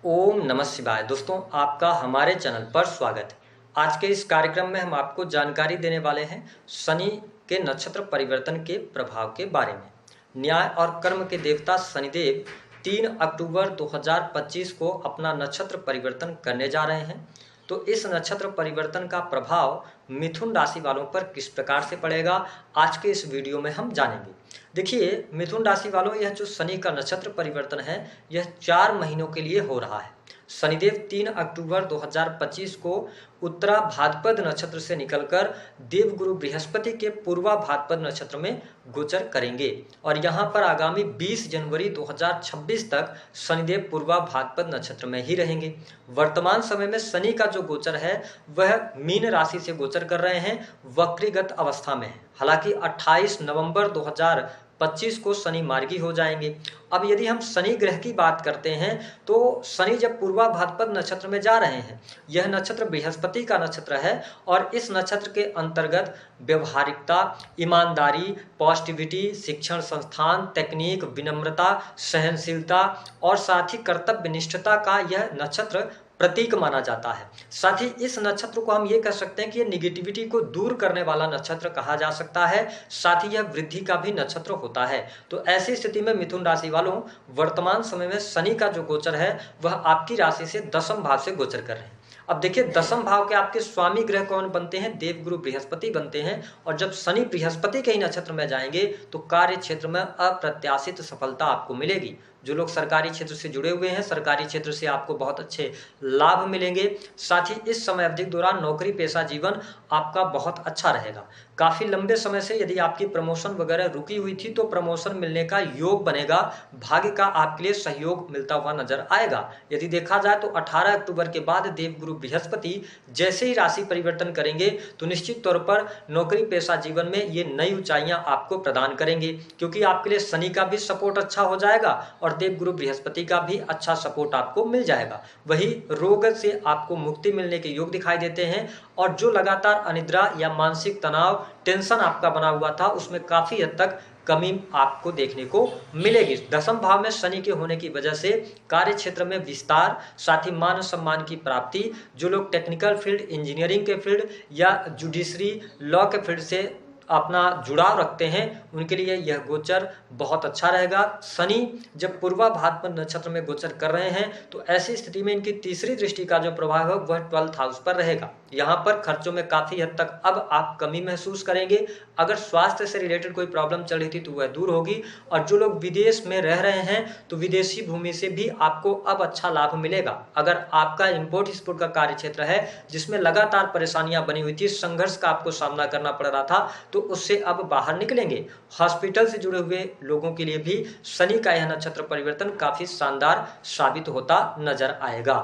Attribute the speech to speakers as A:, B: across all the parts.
A: ओम नमः शिवाय। दोस्तों, आपका हमारे चैनल पर स्वागत है। आज के इस कार्यक्रम में हम आपको जानकारी देने वाले हैं शनि के नक्षत्र परिवर्तन के प्रभाव के बारे में। न्याय और कर्म के देवता शनिदेव 3 अक्टूबर 2025 को अपना नक्षत्र परिवर्तन करने जा रहे हैं। तो इस नक्षत्र परिवर्तन का प्रभाव मिथुन राशि वालों पर किस प्रकार से पड़ेगा, आज के इस वीडियो में हम जानेंगे। देखिए मिथुन राशि वालों, यह जो शनि का नक्षत्र परिवर्तन है यह 4 महीनों के लिए हो रहा है। शनिदेव 3 अक्टूबर 2025 को उत्तरा भाद्रपद नक्षत्र से निकलकर देवगुरु बृहस्पति के पूर्वा भाद्रपद नक्षत्र में गोचर करेंगे और यहाँ पर आगामी 20 जनवरी 2026 तक शनिदेव पूर्वा भाद्रपद नक्षत्र में ही रहेंगे। वर्तमान समय में शनि का जो गोचर है वह मीन राशि से गोचर कर रहे हैं, वक्रीगत अवस्था में है। हालांकि 28 नवंबर 2025 को शनि मार्गी हो जाएंगे। अब यदि हम शनि ग्रह की बात करते हैं तो शनि जब पूर्वा भाद्रपद नक्षत्र में जा रहे हैं, यह नक्षत्र बृहस्पति का नक्षत्र है और इस नक्षत्र के अंतर्गत व्यवहारिकता, ईमानदारी, पॉजिटिविटी, शिक्षण संस्थान, तकनीक, विनम्रता, सहनशीलता और साथ ही कर्तव्यनिष्ठता का यह नक्षत्र प्रतीक माना जाता है। साथ ही इस नक्षत्र को हम ये कह सकते हैं कि ये निगेटिविटी को दूर करने वाला नक्षत्र कहा जा सकता है। साथ ही यह वृद्धि का भी नक्षत्र होता है। तो ऐसी स्थिति में मिथुन राशि वालों, वर्तमान समय में शनि का जो गोचर है वह आपकी राशि से दशम भाव से गोचर कर रहे हैं। अब देखिए, दशम भाव के आपके स्वामी ग्रह कौन बनते हैं? देवगुरु बृहस्पति बनते हैं। और जब शनि बृहस्पति के ही नक्षत्र में जाएंगे तो कार्य क्षेत्र में अप्रत्याशित सफलता आपको मिलेगी। जो लोग सरकारी क्षेत्र से जुड़े हुए हैं, सरकारी क्षेत्र से आपको बहुत अच्छे लाभ मिलेंगे। साथ ही इस समय अवधि के दौरान नौकरी पेशा जीवन आपका बहुत अच्छा रहेगा। काफ़ी लंबे समय से यदि आपकी प्रमोशन वगैरह रुकी हुई थी तो प्रमोशन मिलने का योग बनेगा। भाग्य का आपके लिए सहयोग मिलता हुआ नजर आएगा। यदि देखा जाए तो 18 अक्टूबर के बाद देवगुरु बृहस्पति जैसे ही राशि परिवर्तन करेंगे तो निश्चित तौर पर नौकरी पेशा जीवन में ये नई ऊंचाइयां आपको प्रदान करेंगे, क्योंकि आपके लिए शनि का भी सपोर्ट अच्छा हो जाएगा और देवगुरु बृहस्पति का भी अच्छा सपोर्ट आपको मिल जाएगा। वही रोग से आपको मुक्ति मिलने के योग दिखाई देते हैं और जो लगातार अनिद्रा या मानसिक तनाव, टेंशन आपका बना हुआ था, उसमें काफी हद तक कमी आपको देखने को मिलेगी। दशम भाव में शनि के होने की वजह से कार्य क्षेत्र में विस्तार, साथ ही मान सम्मान की प्राप्ति, जो लोग टेक्निकल फील्ड, इंजीनियरिंग के फील्ड या जुडिशरी लॉ के फील्ड से अपना जुड़ाव रखते हैं उनके लिए यह गोचर बहुत अच्छा रहेगा। शनि जब पूर्वा भाद्रपद नक्षत्र में गोचर कर रहे हैं तो ऐसी स्थिति में इनकी तीसरी दृष्टि का जो प्रभाव है वह 12th हाउस पर रहेगा। यहाँ पर खर्चों में काफी हद तक अब आप कमी महसूस करेंगे। अगर स्वास्थ्य से रिलेटेड कोई प्रॉब्लम चल रही थी तो वह दूर होगी और जो लोग विदेश में रह रहे हैं तो विदेशी भूमि से भी आपको अब अच्छा लाभ मिलेगा। अगर आपका इंपोर्ट एक्सपोर्ट का कार्य क्षेत्र है जिसमें लगातार परेशानियां बनी हुई थी, संघर्ष का आपको सामना करना पड़ रहा था, तो उससे अब बाहर निकलेंगे। हॉस्पिटल से जुड़े हुए लोगों के लिए भी शनि का यह नक्षत्र परिवर्तन काफी शानदार साबित होता नजर आएगा।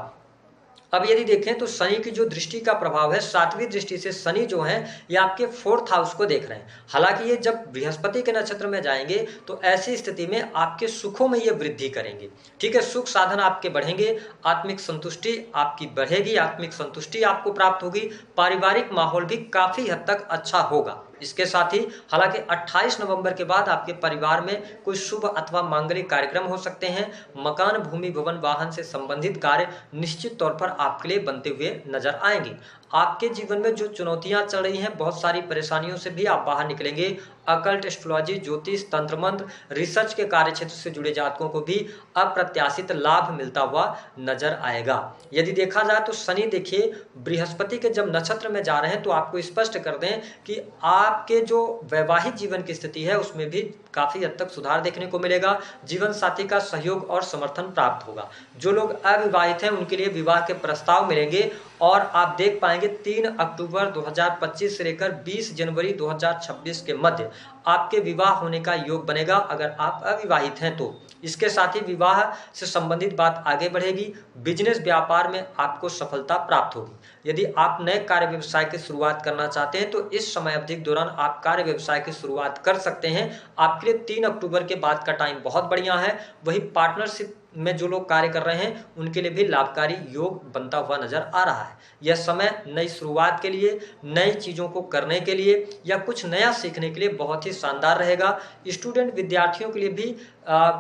A: अब यदि देखें तो शनि की जो दृष्टि का प्रभाव है, 7वीं दृष्टि से शनि जो है ये आपके 4th हाउस को देख रहे हैं। हालांकि ये जब बृहस्पति के नक्षत्र में जाएंगे तो ऐसी स्थिति में आपके सुखों में ये वृद्धि करेंगे। ठीक है, सुख साधन आपके बढ़ेंगे, आत्मिक संतुष्टि आपकी बढ़ेगी, आत्मिक संतुष्टि आपको प्राप्त होगी, पारिवारिक माहौल भी काफी हद तक अच्छा होगा। इसके साथ ही हालांकि 28 नवंबर के बाद आपके परिवार में कोई शुभ अथवा मांगलिक कार्यक्रम हो सकते हैं। मकान, भूमि, भवन, वाहन से संबंधित कार्य निश्चित तौर पर आपके लिए बनते हुए नजर आएंगे। आपके जीवन में जो चुनौतियां चल रही हैं, बहुत सारी परेशानियों से भी आप बाहर निकलेंगे। अकल्ट, एस्ट्रोलॉजी, ज्योतिष, तंत्र मंत्र, रिसर्च के कार्य क्षेत्र से जुड़े जातकों को भी अप्रत्याशित लाभ मिलता हुआ नजर आएगा। यदि देखा जाए तो शनि देखिए बृहस्पति के जब नक्षत्र में जा रहे हैं तो आपको स्पष्ट कर दें कि आपके जो वैवाहिक जीवन की स्थिति है उसमें भी काफी हद तक सुधार देखने को मिलेगा। जीवन साथी का सहयोग और समर्थन प्राप्त होगा। जो लोग अविवाहित हैं उनके लिए विवाह के प्रस्ताव मिलेंगे और आप देख पाएंगे 3 अक्टूबर 2025 से लेकर 20 जनवरी 2026 के मध्य आपके विवाह होने का योग बनेगा अगर आप अविवाहित हैं तो। इसके साथ ही विवाह से संबंधित बात आगे बढ़ेगी। बिजनेस व्यापार में आपको सफलता प्राप्त होगी। यदि आप नए कार्य व्यवसाय की शुरुआत करना चाहते हैं तो इस समय अवधि के दौरान आप कार्य व्यवसाय की शुरुआत कर सकते हैं। आपके लिए 3 अक्टूबर के बाद का टाइम बहुत बढ़िया है। वही पार्टनरशिप में जो लोग कार्य कर रहे हैं उनके लिए भी लाभकारी योग बनता हुआ नजर आ रहा है। यह समय नई शुरुआत के लिए, नई चीज़ों को करने के लिए या कुछ नया सीखने के लिए बहुत ही शानदार रहेगा। स्टूडेंट विद्यार्थियों के लिए भी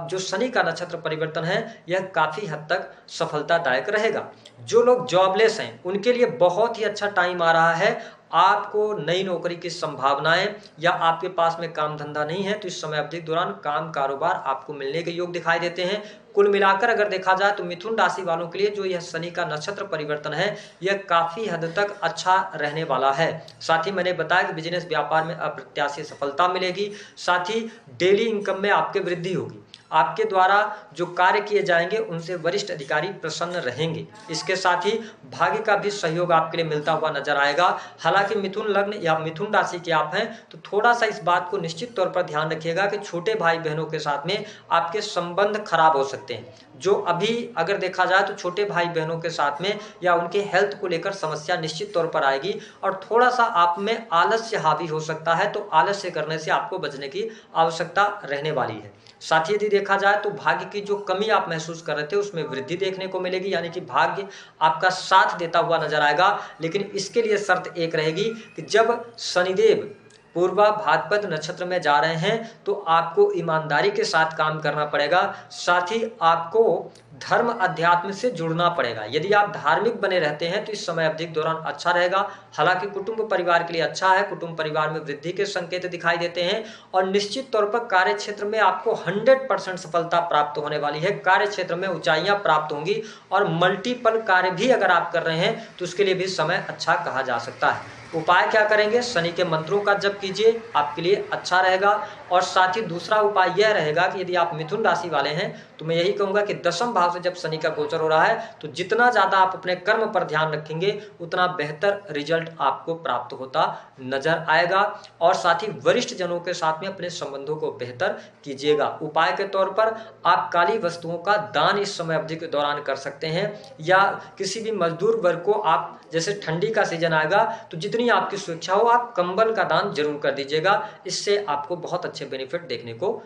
A: जो शनि का नक्षत्र परिवर्तन है यह काफ़ी हद तक सफलतादायक रहेगा। जो लोग जॉबलेस हैं उनके लिए बहुत ही अच्छा टाइम आ रहा है। आपको नई नौकरी की संभावनाएं या आपके पास में काम धंधा नहीं है तो इस समय अवधि के दौरान काम कारोबार आपको मिलने के योग दिखाई देते हैं। कुल मिलाकर अगर देखा जाए तो मिथुन राशि वालों के लिए जो यह शनि का नक्षत्र परिवर्तन है यह काफ़ी हद तक अच्छा रहने वाला है। साथ ही मैंने बताया कि बिजनेस व्यापार में अप्रत्याशित सफलता मिलेगी, साथ ही डेली इनकम में आपके वृद्धि होगी। आपके द्वारा जो कार्य किए जाएंगे उनसे वरिष्ठ अधिकारी प्रसन्न रहेंगे। इसके साथ ही भाग्य का भी सहयोग आपके लिए मिलता हुआ नजर आएगा। हालांकि मिथुन लग्न या मिथुन राशि के आप हैं तो थोड़ा सा इस बात को निश्चित तौर पर ध्यान रखिएगा कि छोटे भाई बहनों के साथ में आपके संबंध खराब हो सकते हैं। जो अभी अगर देखा जाए तो छोटे भाई बहनों के साथ में या उनके हेल्थ को लेकर समस्या निश्चित तौर पर आएगी और थोड़ा सा आप में आलस्य हावी हो सकता है, तो आलस्य करने से आपको बचने की आवश्यकता रहने वाली है। साथ ही यदि देखा जाए तो भाग्य की जो कमी आप महसूस कर रहे थे उसमें वृद्धि देखने को मिलेगी, यानी कि भाग्य आपका साथ देता हुआ नजर आएगा। लेकिन इसके लिए शर्त एक रहेगी कि जब शनिदेव पूर्वा भाद्रपद नक्षत्र में जा रहे हैं तो आपको ईमानदारी के साथ काम करना पड़ेगा। साथ ही आपको धर्म अध्यात्म से जुड़ना पड़ेगा। यदि आप धार्मिक बने रहते हैं तो इस समय अवधि के दौरान अच्छा रहेगा। हालांकि कुटुंब परिवार के लिए अच्छा है, कुटुंब परिवार में वृद्धि के संकेत दिखाई देते हैं और निश्चित तौर पर कार्य क्षेत्र में आपको 100% सफलता प्राप्त होने वाली है। कार्य क्षेत्र में ऊंचाइयां प्राप्त होंगी और मल्टीपल कार्य भी अगर आप कर रहे हैं तो उसके लिए भी समय अच्छा कहा जा सकता है। उपाय क्या करेंगे? शनि के मंत्रों का जप कीजिए, आपके लिए अच्छा रहेगा। और साथ ही दूसरा उपाय यह रहेगा कि यदि आप मिथुन राशि वाले हैं तो मैं यही कहूंगा कि दशम भाव से जब शनि का गोचर हो रहा है तो जितना ज़्यादा आप अपने कर्म पर ध्यान रखेंगे उतना बेहतर रिजल्ट आपको प्राप्त होता नजर आएगा। और साथ ही वरिष्ठ जनों के साथ में अपने संबंधों को बेहतर कीजिएगा। उपाय के तौर पर आप काली वस्तुओं का दान इस समय अवधि के दौरान कर सकते हैं, या किसी भी मजदूर वर्ग को आप, जैसे ठंडी का सीजन आएगा तो जितनी आपकी स्वेच्छा हो आप कंबल का दान जरूर कर दीजिएगा। इससे आपको बहुत अच्छे बेनिफिट देखने को